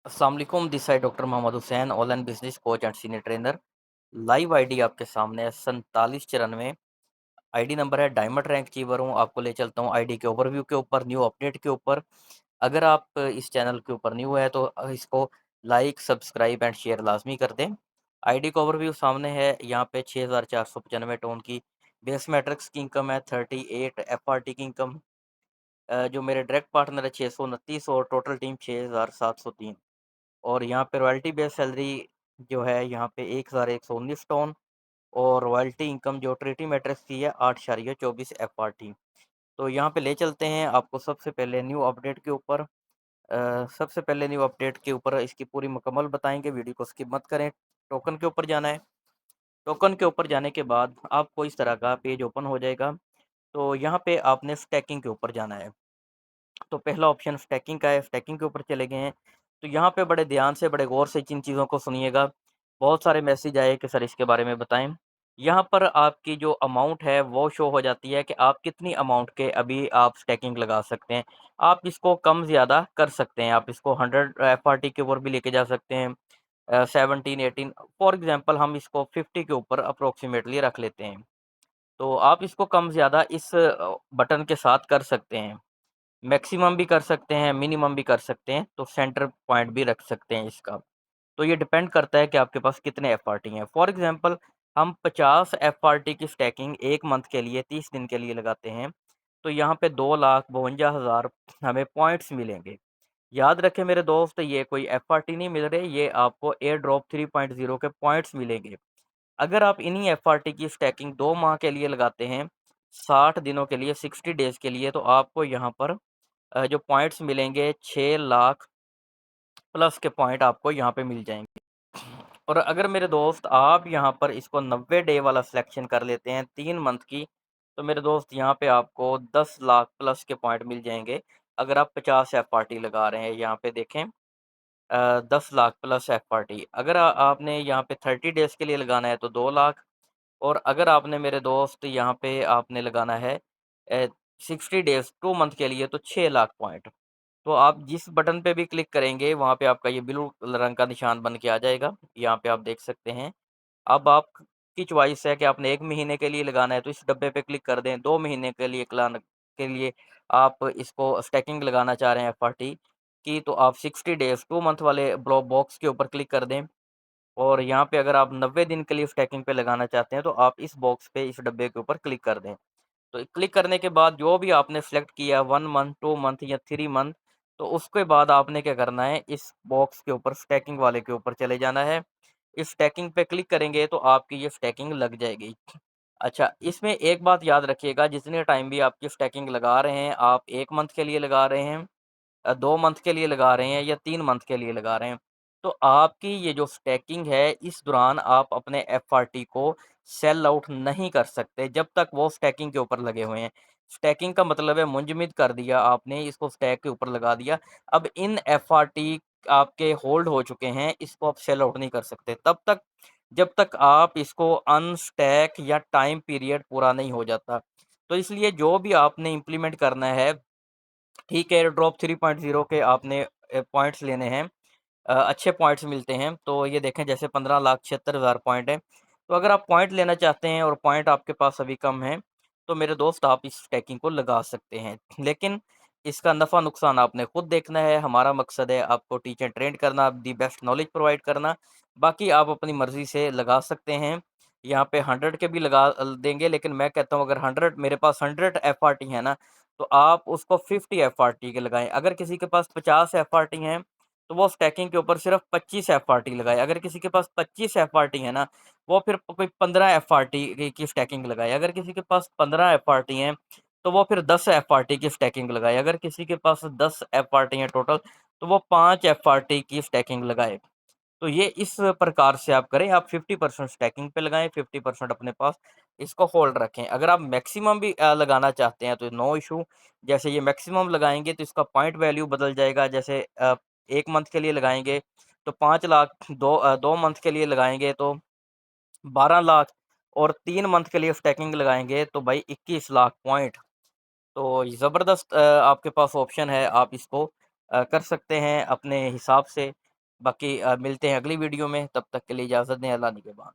अस्सलाम वालेकुम, this side doctor Mohammad Hussain, online business coach and senior trainer. Live ID आपके सामने है 4794। आईडी नंबर है, डायमंड रैंक अचीवर हूँ। आपको ले चलता हूँ आईडी के ओवरव्यू के ऊपर, न्यू अपडेट के ऊपर। अगर आप इस चैनल के ऊपर न्यू है तो इसको लाइक, सब्सक्राइब एंड शेयर लाजमी कर दें। आईडी का ओवरव्यू सामने है। यहाँ पे 6495 टोन की बेस मैट्रिक्स की इनकम है, 38 एफआरटी की इनकम। जो मेरे डायरेक्ट पार्टनर है 629 और टोटल टीम 6703। और यहाँ पे रॉयल्टी बेस्ड सैलरी जो है यहाँ पे 1119 टोन। और रॉयल्टी इनकम जो ट्रिनिटी मैट्रिक्स की है 8.24 एफआरटी। तो यहाँ पे ले चलते हैं आपको सबसे पहले न्यू अपडेट के ऊपर। सबसे पहले न्यू अपडेट के ऊपर इसकी पूरी मुकम्मल बताएंगे, वीडियो को स्किप मत करें। टोकन के ऊपर जाना है। टोकन के ऊपर जाने के बाद आपको इस तरह का पेज ओपन हो जाएगा। तो यहाँ पे आपने स्टैकिंग के ऊपर जाना है। तो पहला ऑप्शन स्टैकिंग का है, स्टैकिंग के ऊपर चले गए हैं। तो यहाँ पे बड़े ध्यान से, बड़े गौर से इन चीज़ों को सुनिएगा। बहुत सारे मैसेज आए कि सर इसके बारे में बताएँ। यहाँ पर आपकी जो अमाउंट है वो शो हो जाती है कि आप कितनी अमाउंट के अभी आप स्टैकिंग लगा सकते हैं। आप इसको कम ज़्यादा कर सकते हैं। आप इसको 100 एफआरटी के ऊपर भी लेके जा सकते हैं। 17, 18 फॉर एग्ज़ाम्पल हम इसको 50 के ऊपर अप्रॉक्सिमेटली रख लेते हैं। तो आप इसको कम ज़्यादा इस बटन के साथ कर सकते हैं। मैक्सिमम भी कर सकते हैं, मिनिमम भी कर सकते हैं, तो सेंटर पॉइंट भी रख सकते हैं इसका। तो ये डिपेंड करता है कि आपके पास कितने एफआरटी हैं। फॉर एग्ज़ाम्पल हम 50 एफआरटी की स्टैकिंग 1 मंथ के लिए 30 दिन के लिए लगाते हैं, तो यहाँ पे 2,52,000 हमें पॉइंट्स मिलेंगे। याद रखें मेरे दोस्त, ये कोई एफआरटी नहीं मिल रहे, ये आपको एयर ड्रॉप 3.0 के पॉइंट्स मिलेंगे। अगर आप इन्हीं एफआरटी की स्टैकिंग 2 माह के लिए लगाते हैं, 60 दिनों के लिए, 60 डेज़ के लिए, तो आपको यहाँ पर जो पॉइंट्स मिलेंगे 6 लाख प्लस के पॉइंट आपको यहाँ पे मिल जाएँगे। और अगर मेरे दोस्त आप यहाँ पर इसको 90 डे वाला सिलेक्शन कर लेते हैं 3 मंथ की, तो मेरे दोस्त यहाँ पे आपको 10 लाख प्लस के पॉइंट मिल जाएँगे। अगर आप 50 एफआरटी लगा रहे हैं, यहाँ पे देखें 10 लाख प्लस एफआरटी। अगर आपने यहाँ पे 30 डेज़ के लिए लगाना है तो 2 लाख। और अगर आपने मेरे दोस्त यहाँ पे आपने लगाना है अ, 60 डेज़ 2 मंथ के लिए, तो 6 लाख पॉइंट। तो आप जिस बटन पे भी क्लिक करेंगे वहाँ पे आपका ये ब्लू रंग का निशान बन के आ जाएगा। यहाँ पे आप देख सकते हैं। अब आपकी चॉइस है कि आपने 1 महीने के लिए लगाना है तो इस डब्बे पे क्लिक कर दें, 2 महीने के लिए आप इसको स्टैकिंग लगाना चाह रहे हैं एफआरटी की, तो आप 60 डेज़ 2 मंथ वाले ब्लॉ बॉक्स के ऊपर क्लिक कर दें। और यहाँ पे अगर आप 90 दिन के लिए स्टैकिंग पे लगाना चाहते हैं तो आप इस बॉक्स पे, इस डब्बे के ऊपर क्लिक कर दें। तो क्लिक करने के बाद जो भी आपने सेलेक्ट किया 1 मंथ, 2 मंथ या 3 मंथ, तो उसके बाद आपने क्या करना है, इस बॉक्स के ऊपर स्टैकिंग वाले के ऊपर चले जाना है। इस स्टैकिंग पे क्लिक करेंगे तो आपकी ये स्टैकिंग लग जाएगी। अच्छा, इसमें एक बात याद रखिएगा, जितने टाइम भी आपकी स्टैकिंग लगा रहे हैं, आप 1 मंथ के लिए लगा रहे हैं, 2 मंथ के लिए लगा रहे हैं या 3 मंथ के लिए लगा रहे हैं, तो आपकी ये जो स्टैकिंग है, इस दौरान आप अपने एफआरटी को सेल आउट नहीं कर सकते, जब तक वो स्टैकिंग के ऊपर लगे हुए हैं। स्टैकिंग का मतलब है मुंजमद कर दिया आपने, इसको स्टैक के ऊपर लगा दिया। अब इन एफआरटी आपके होल्ड हो चुके हैं, इसको आप सेल आउट नहीं कर सकते तब तक, जब तक आप इसको अनस्टैक या टाइम पीरियड पूरा नहीं हो जाता। तो इसलिए जो भी आपने इम्प्लीमेंट करना है, ठीक है, एयर ड्रॉप 3.0 के आपने पॉइंट्स लेने हैं। अच्छे पॉइंट्स मिलते हैं। तो ये देखें, जैसे 15,76,000 पॉइंट हैं। तो अगर आप पॉइंट लेना चाहते हैं और पॉइंट आपके पास अभी कम हैं, तो मेरे दोस्त आप इस स्टैकिंग को लगा सकते हैं। लेकिन इसका नफ़ा नुकसान आपने खुद देखना है। हमारा मकसद है आपको टीच एंड ट्रेन करना, दी बेस्ट नॉलेज प्रोवाइड करना। बाकी आप अपनी मर्ज़ी से लगा सकते हैं। यहाँ पे 100 के भी लगा देंगे, लेकिन मैं कहता हूँ अगर 100 मेरे पास 100 एफआरटी है ना, तो आप उसको 50 एफआरटी के लगाएँ। अगर किसी के पास 50 एफआरटी हैं, तो वो स्टैकिंग के ऊपर सिर्फ 25 एफआरटी लगाए। अगर किसी के पास 25 एफआरटी है ना, वो फिर कोई 15 एफआरटी की स्टैकिंग लगाए। अगर किसी के पास 15 एफआरटी हैं, तो वो फिर 10 एफआरटी की स्टैकिंग लगाए। अगर किसी के पास 10 एफआरटी हैं टोटल, तो वो 5 एफआरटी की स्टैकिंग लगाए। तो ये इस प्रकार से आप करें, आप 50% स्टैकिंग पे लगाएँ, 50% अपने पास इसको होल्ड रखें। अगर आप मैक्सिमम भी लगाना चाहते हैं तो नो इश्यू। जैसे ये मैक्सिमम लगाएँगे तो इसका पॉइंट वैल्यू बदल जाएगा। जैसे 1 मंथ के लिए लगाएँगे तो 5 लाख, 2 मंथ के लिए लगाएँगे तो 12 लाख, और 3 मंथ के लिए स्टैकिंग लगाएँगे तो भाई 21 लाख पॉइंट। तो ज़बरदस्त आपके पास ऑप्शन है, आप इसको कर सकते हैं अपने हिसाब से। बाकी मिलते हैं अगली वीडियो में, तब तक के लिए इजाज़त दें, अल्लाह निगहबान।